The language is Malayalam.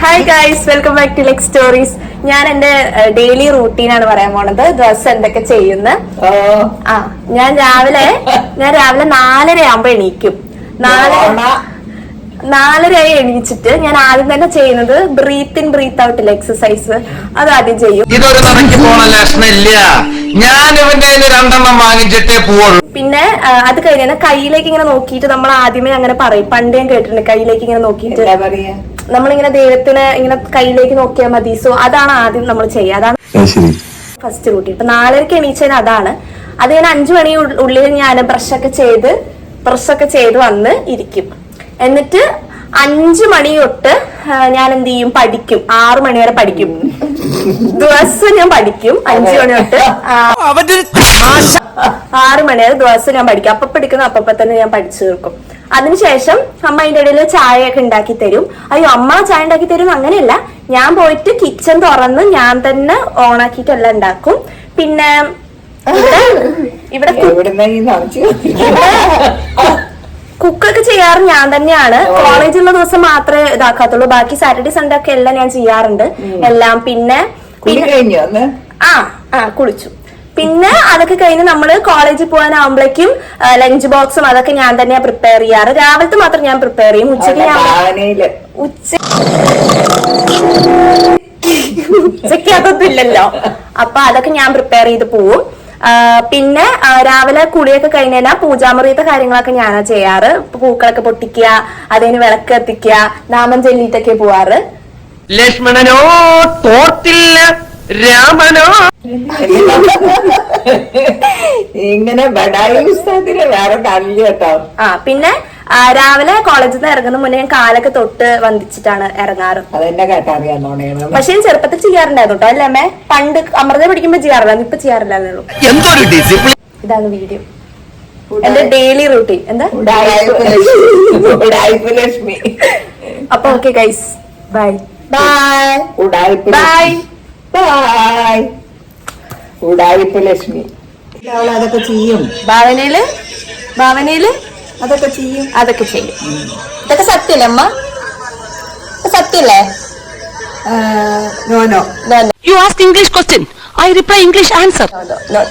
Hi guys, welcome back to ലെക് സ്റ്റോറീസ്. ഞാൻ എന്റെ ഡെയിലി റൂട്ടീനാണ് പറയാൻ പോണത്. ദിവസം എന്തൊക്കെ ചെയ്യുന്ന. ഞാൻ രാവിലെ 4:30 ആകുമ്പോ എണീക്കും. 4:30 എണീച്ചിട്ട് ഞാൻ ആദ്യം തന്നെ ചെയ്യുന്നത് ബ്രീത്ത് ഇൻ ബ്രീത്ത് ഔട്ടില്ല എക്സസൈസ്, അത് ആദ്യം ചെയ്യും. ഇതൊരു നടക്കി പോണ ലക്ഷണില്ല. ഞാൻ ഇവന്റെ 2 വാങ്ങിച്ചിട്ടേ പോവുള്ളൂ. പിന്നെ അത് കഴിഞ്ഞാൽ കയ്യിലേക്ക് ഇങ്ങനെ നോക്കിയിട്ട് നമ്മൾ ആദ്യമേ അങ്ങനെ പറയും. പണ്ട് ഞാൻ കേട്ടിട്ടുണ്ട്, കയ്യിലേക്ക് ഇങ്ങനെ നോക്കിയിട്ട് നമ്മളിങ്ങനെ ദൈവത്തിന് ഇങ്ങനെ കയ്യിലേക്ക് നോക്കിയാൽ മതി. സോ അതാണ് ആദ്യം നമ്മൾ ചെയ്യുക. അതാണ് ഫസ്റ്റ് റൂട്ടീൻ. ഇപ്പൊ 4:30 എണീച്ചതിന് അതാണ്. അത് ഞാൻ 5 മണി ഉള്ളിൽ ഞാൻ ബ്രഷൊക്കെ ചെയ്ത് വന്ന് ഇരിക്കും. എന്നിട്ട് 5 മണി തൊട്ട് ഞാൻ എന്ത് ചെയ്യും, പഠിക്കും. 6 മണി വരെ പഠിക്കും. ദിവസം ഞാൻ പഠിക്കും. 5 മണി തൊട്ട് 6 മണി വരെ ദിവസം ഞാൻ പഠിക്കും. അപ്പൊ പഠിക്കുന്ന അപ്പൊ തന്നെ ഞാൻ പഠിച്ചു തീർക്കും. അതിനുശേഷം അമ്മ അതിന്റെ ഇടയിൽ ചായയൊക്കെ ഉണ്ടാക്കി തരും. അയ്യോ, അമ്മ ചായ ഉണ്ടാക്കി തരും അങ്ങനെയല്ല, ഞാൻ പോയിട്ട് കിച്ചൺ തുറന്ന് ഞാൻ തന്നെ ഓണാക്കിയിട്ട് എല്ലാം ഉണ്ടാക്കും. പിന്നെ ഇവിടെ കുക്കൊക്കെ ചെയ്യാറ് ഞാൻ തന്നെയാണ്. കോളേജുള്ള ദിവസം മാത്രമേ ഇതാക്കാത്തുള്ളൂ. ബാക്കി സാറ്റർഡേ സൺഡേ ഒക്കെ എല്ലാം ഞാൻ ചെയ്യാറുണ്ട് എല്ലാം. പിന്നെ കുളിച്ചു. പിന്നെ അതൊക്കെ കഴിഞ്ഞ് നമ്മള് കോളേജിൽ പോകാനാവുമ്പോഴേക്കും ലഞ്ച് ബോക്സും അതൊക്കെ ഞാൻ തന്നെയാ പ്രിപ്പയർ ചെയ്യാറ്. രാവിലത്തെ മാത്രം ഞാൻ പ്രിപ്പയർ ചെയ്യും. ഉച്ചയ്ക്ക് അതൊന്നും ഇല്ലല്ലോ. അപ്പൊ അതൊക്കെ ഞാൻ പ്രിപ്പയർ ചെയ്ത് പോവും. പിന്നെ രാവിലെ കുളിയൊക്കെ കഴിഞ്ഞാൽ പൂജാമുറിയത്തെ കാര്യങ്ങളൊക്കെ ഞാനാ ചെയ്യാറ്. പൂക്കളൊക്കെ പൊട്ടിക്കുക, അതിന് വിളക്ക് കത്തിക്കുക, നാമം ചൊല്ലിയിട്ടൊക്കെ പോവാറ്. ലക്ഷ്മണനോ തോർത്തില്ല, രാമനോ ഇങ്ങനെ വേറെ കേട്ടോ. പിന്നെ രാവിലെ കോളേജിൽ നിന്ന് ഇറങ്ങുന്ന മുന്നേ ഞാൻ കാലൊക്കെ തൊട്ട് വന്ദിച്ചിട്ടാണ് ഇറങ്ങാറ്. അതെന്നെ കേട്ടറിയാന്നോണേ. പക്ഷെ ഞാൻ ചെറുപ്പത്തിൽ ചെയ്യാറുണ്ടായിരുന്നു കേട്ടോ. അല്ലേ അമ്മേ? പണ്ട് അമൃത പഠിക്കുമ്പോ ചെയ്യാറില്ലായിരുന്നു, ഇപ്പൊ ചെയ്യാറില്ലാന്നുള്ളൂ. ഇതാണ് വീഡിയോ, എന്റെ ഡെയിലി റൂട്ടീൻ. എന്താ ലക്ഷ്മി. അപ്പൊ okay guys, bye bye. Bye bye. ഉടായിപ്പ് ലക്ഷ്മി അതൊക്കെ ചെയ്യും. ഭാവനയില് അതൊക്കെ ചെയ്യും. ഇതൊക്കെ സത്യല്ലേ അമ്മ? സത്യല്ലേ? No. You ask English question, I reply English answer. No.